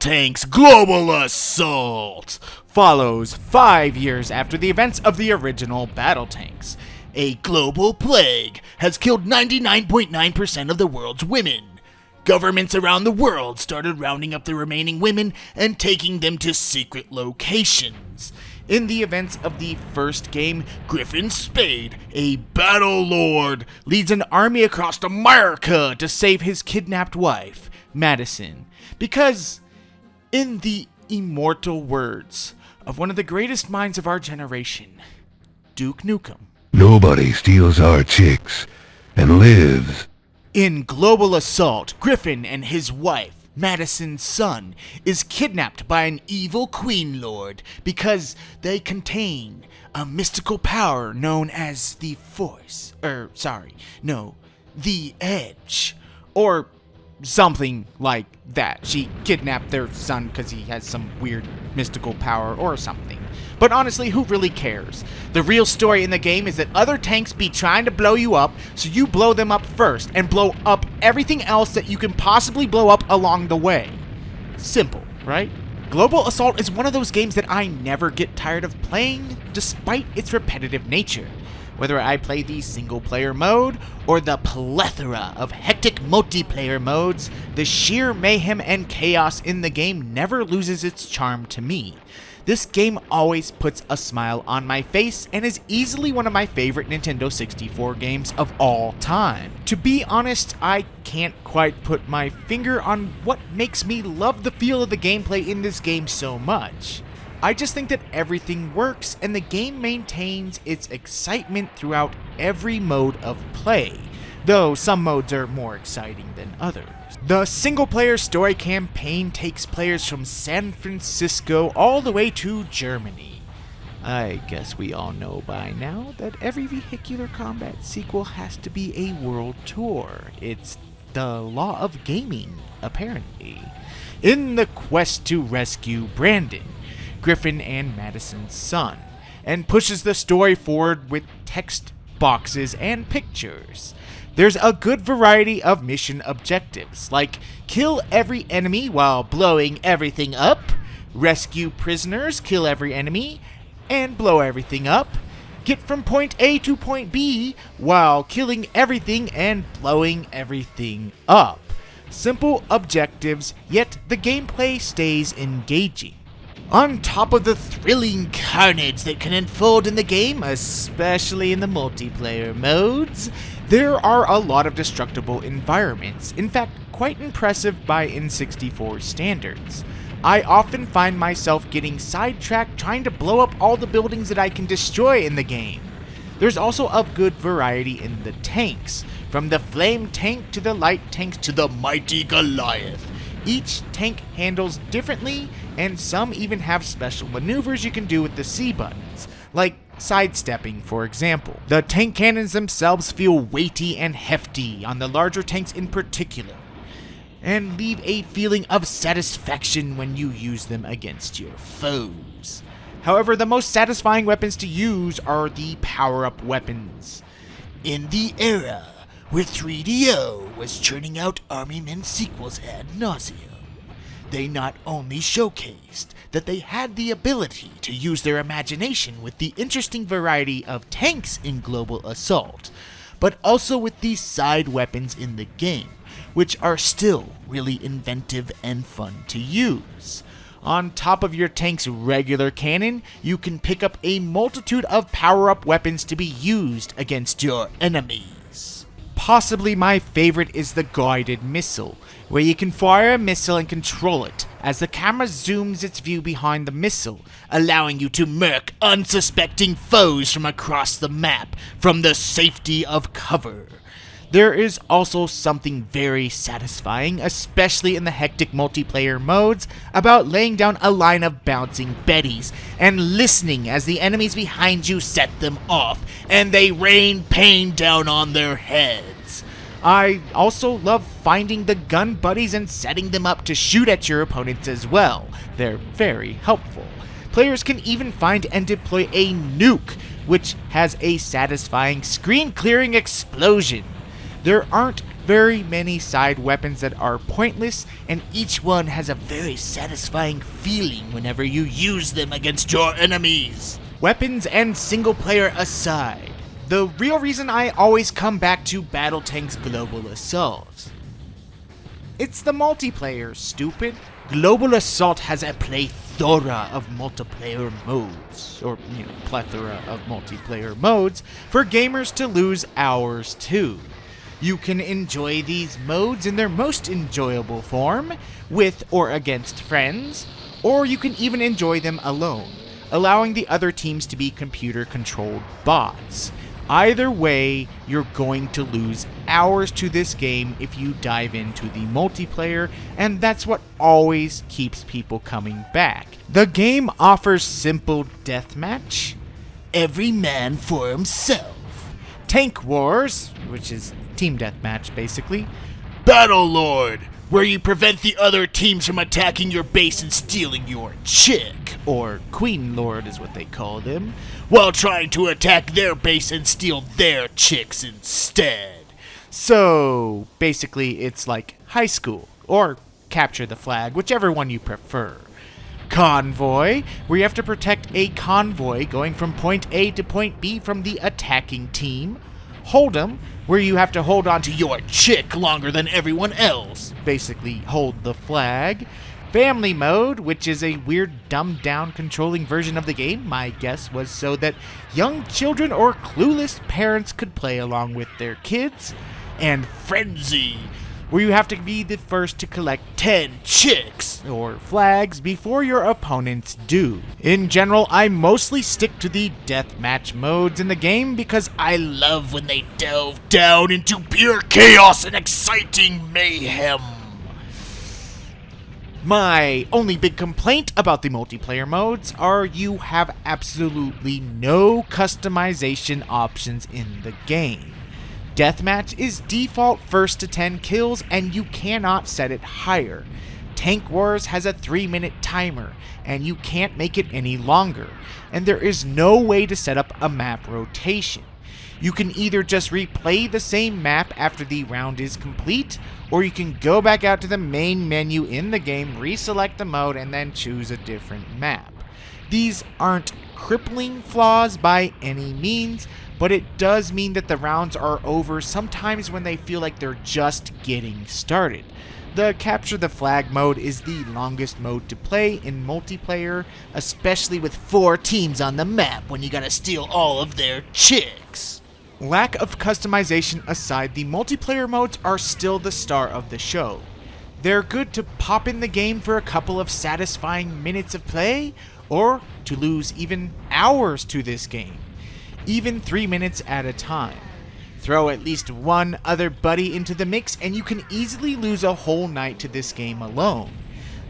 Battletanx Global Assault follows 5 years after the events of the original Battletanx. A global plague has killed 99.9% of the world's women. Governments around the world started rounding up the remaining women and taking them to secret locations. In the events of the first game, Griffin Spade, a battle lord, leads an army across America to save his kidnapped wife, Madison. Because, in the immortal words of one of the greatest minds of our generation, Duke Nukem, nobody steals our chicks and lives. In Global Assault, Griffin and his wife, Madison's son, is kidnapped by an evil Queen Lord because they contain a mystical power known as the Force. The Edge. Or something like that. She kidnapped their son because he has some weird mystical power or something. But honestly, who really cares? The real story in the game is that other tanks be trying to blow you up, so you blow them up first and blow up everything else that you can possibly blow up along the way. Simple, right? Global Assault is one of those games that I never get tired of playing, despite its repetitive nature. Whether I play the single-player mode or the plethora of hectic multiplayer modes, the sheer mayhem and chaos in the game never loses its charm to me. This game always puts a smile on my face and is easily one of my favorite Nintendo 64 games of all time. To be honest, I can't quite put my finger on what makes me love the feel of the gameplay in this game so much. I just think that everything works and the game maintains its excitement throughout every mode of play, though some modes are more exciting than others. The single-player story campaign takes players from San Francisco all the way to Germany. I guess we all know by now that every vehicular combat sequel has to be a world tour. It's the law of gaming, apparently. In the quest to rescue Brandon, Griffin and Madison's son, and pushes the story forward with text boxes and pictures. There's a good variety of mission objectives, like kill every enemy while blowing everything up, rescue prisoners, kill every enemy, and blow everything up, get from point A to point B while killing everything and blowing everything up. Simple objectives, yet the gameplay stays engaging. On top of the thrilling carnage that can unfold in the game, especially in the multiplayer modes, there are a lot of destructible environments, in fact, quite impressive by N64 standards. I often find myself getting sidetracked trying to blow up all the buildings that I can destroy in the game. There's also a good variety in the tanks, from the flame tank to the light tanks to the mighty Goliath. Each tank handles differently, and some even have special maneuvers you can do with the C buttons, like sidestepping, for example. The tank cannons themselves feel weighty and hefty on the larger tanks in particular, and leave a feeling of satisfaction when you use them against your foes. However, the most satisfying weapons to use are the Powerup Weapons. In the era where 3DO was churning out Army-Men sequels ad nauseum, they not only showcased that they had the ability to use their imagination with the interesting variety of tanks in Global Assault, but also with these side weapons in the game, which are still really inventive and fun to use. On top of your tank's regular cannon, you can pick up a multitude of power-up weapons to be used against your enemies. Possibly my favorite is the guided missile, where you can fire a missile and control it as the camera zooms its view behind the missile, allowing you to murk unsuspecting foes from across the map from the safety of cover. There is also something very satisfying, especially in the hectic multiplayer modes, about laying down a line of bouncing betties and listening as the enemies behind you set them off and they rain pain down on their heads. I also love finding the gun buddies and setting them up to shoot at your opponents as well. They're very helpful. Players can even find and deploy a nuke, which has a satisfying screen-clearing explosion. There aren't very many side weapons that are pointless, and each one has a very satisfying feeling whenever you use them against your enemies. Weapons and single player aside, the real reason I always come back to Battletanx Global Assault. It's the multiplayer, stupid. Global Assault has a plethora of multiplayer modes, or, plethora of multiplayer modes for gamers to lose hours to. You can enjoy these modes in their most enjoyable form, with or against friends, or you can even enjoy them alone, allowing the other teams to be computer-controlled bots. Either way, you're going to lose hours to this game if you dive into the multiplayer, and that's what always keeps people coming back. The game offers simple deathmatch, every man for himself, tank wars, which is team deathmatch basically, battle lord, where you prevent the other teams from attacking your base and stealing your chick, or Queen Lord is what they call them, while trying to attack their base and steal their chicks instead. So, basically it's like high school, or capture the flag, whichever one you prefer. Convoy, where you have to protect a convoy going from point A to point B from the attacking team. Hold'em, where you have to hold on to your chick longer than everyone else. Basically, hold the flag. Family mode, which is a weird, dumbed-down controlling version of the game. My guess was so that young children or clueless parents could play along with their kids. And Frenzy, where you have to be the first to collect 10 chicks, or flags, before your opponents do. In general, I mostly stick to the deathmatch modes in the game because I love when they delve down into pure chaos and exciting mayhem. My only big complaint about the multiplayer modes are you have absolutely no customization options in the game. Deathmatch is default first to 10 kills and you cannot set it higher. Tank Wars has a 3-minute timer and you can't make it any longer, and there is no way to set up a map rotation. You can either just replay the same map after the round is complete, or you can go back out to the main menu in the game, reselect the mode, and then choose a different map. These aren't crippling flaws by any means, but it does mean that the rounds are over sometimes when they feel like they're just getting started. The capture the flag mode is the longest mode to play in multiplayer, especially with 4 teams on the map when you gotta steal all of their chicks. Lack of customization aside, the multiplayer modes are still the star of the show. They're good to pop in the game for a couple of satisfying minutes of play, or to lose even hours to this game, even 3 minutes at a time. Throw at least one other buddy into the mix and you can easily lose a whole night to this game alone.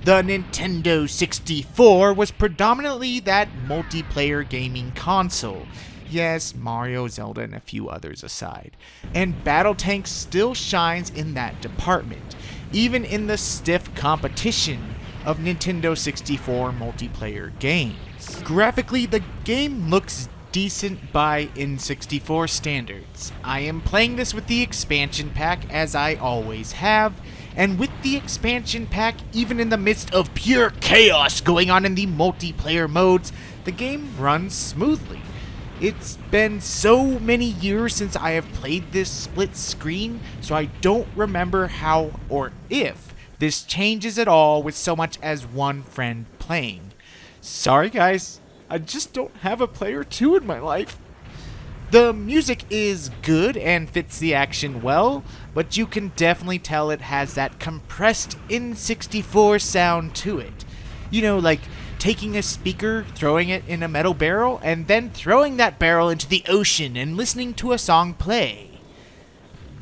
The Nintendo 64 was predominantly that multiplayer gaming console. Yes, Mario, Zelda, and a few others aside. And Battletanx still shines in that department, even in the stiff competition of Nintendo 64 multiplayer games. Graphically, the game looks decent by N64 standards. I am playing this with the expansion pack, as I always have, and with the expansion pack, even in the midst of pure chaos going on in the multiplayer modes, the game runs smoothly. It's been so many years since I have played this split screen, so I don't remember how or if this changes at all with so much as one friend playing. Sorry guys, I just don't have a player 2 in my life. The music is good and fits the action well, but you can definitely tell it has that compressed N64 sound to it. You know, like taking a speaker, throwing it in a metal barrel, and then throwing that barrel into the ocean and listening to a song play.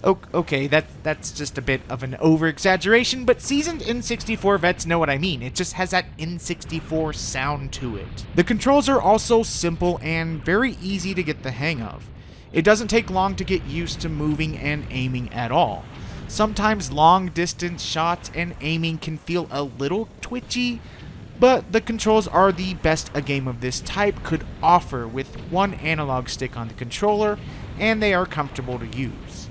Okay, that's just a bit of an over-exaggeration, but seasoned N64 vets know what I mean. It just has that N64 sound to it. The controls are also simple and very easy to get the hang of. It doesn't take long to get used to moving and aiming at all. Sometimes long-distance shots and aiming can feel a little twitchy, but the controls are the best a game of this type could offer with one analog stick on the controller, and they are comfortable to use.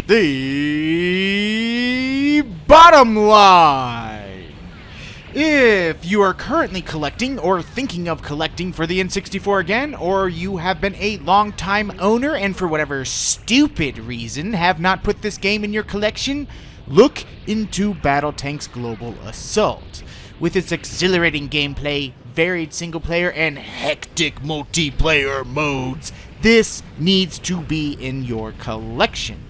The bottom line. If you are currently collecting or thinking of collecting for the N64 again, or you have been a long-time owner and for whatever stupid reason have not put this game in your collection, look into Battletanx Global Assault. With its exhilarating gameplay, varied single-player, and hectic multiplayer modes, this needs to be in your collection.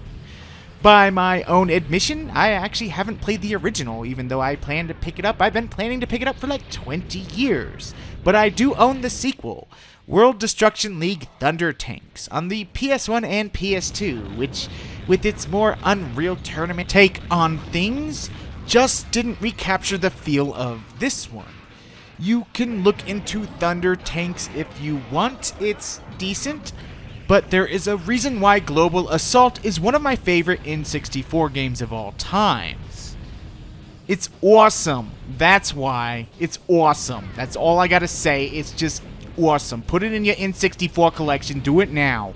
By my own admission, I actually haven't played the original, even though I plan to pick it up. I've been planning to pick it up for like 20 years. But I do own the sequel, World Destruction League Thunder Tanks, on the PS1 and PS2, which, with its more Unreal Tournament take on things, just didn't recapture the feel of this one. You can look into Thunder Tanks if you want, it's decent. But there is a reason why Global Assault is one of my favorite N64 games of all times. It's awesome. That's why. It's awesome. That's all I gotta say. It's just awesome. Put it in your N64 collection. Do it now.